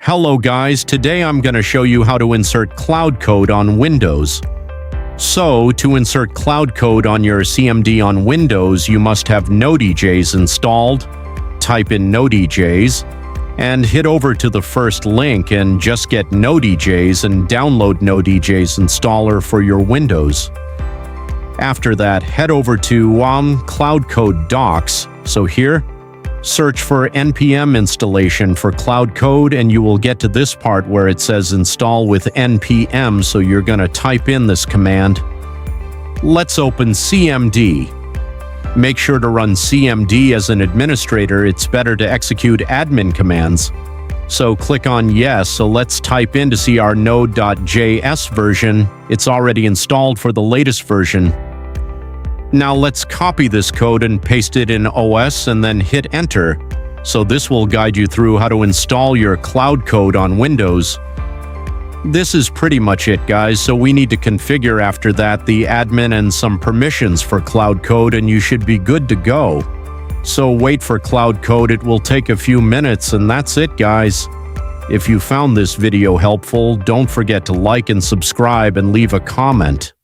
Hello guys, today I'm going to show you how to insert Claude Code on Windows. So, to insert Claude Code on your CMD on Windows, you must have Node.js installed. Type in Node.js and hit over to the first link and just get Node.js and download Node.js installer for your Windows. After that, head over to Claude Code docs. So here, search for npm installation for Claude Code and you will get to this part where it says install with npm, so you're going to type in this command. Let's open CMD. Make sure to run CMD as an administrator. It's better to execute admin commands. So click on yes. So let's type in to see our node.js version. It's already installed for the latest version. Now let's copy this code and paste it in OS and then hit enter. So this will guide you through how to install your Claude Code on Windows. This is pretty much it, guys. So we need to configure after that the admin and some permissions for Claude Code and you should be good to go. So wait for Claude Code. It will take a few minutes and that's it, guys. If you found this video helpful, don't forget to like and subscribe and leave a comment.